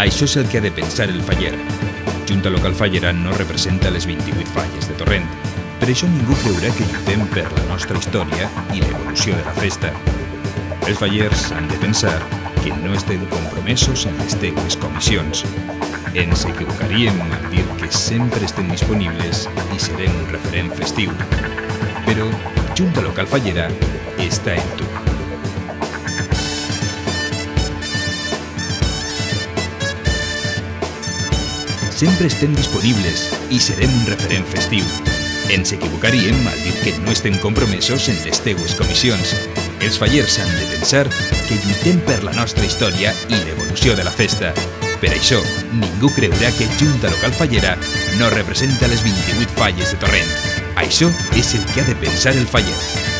Això és el que ha de pensar el faller. Junta Local Fallera no representa les 28 falles de Torrent. Per això ningú creurà que lluitem per la nostra història i l'evolució de la festa. Els fallers han de pensar que no estem compromesos en les teues comissions. Ens equivocaríem al dir que sempre estem disponibles i serem un referent festiu. Però Junta Local Fallera està en tu. Sempre estem disponibles i serem un referent festiu. Ens equivocaríem al dir que no estem compromesos en les teues comissions. Els fallers han de pensar que lluitem per la nostra història i l'evolució de la festa. Per això, ningú creurà que Junta Local Fallera no representa les 28 falles de Torrent. Això és el que ha de pensar el faller.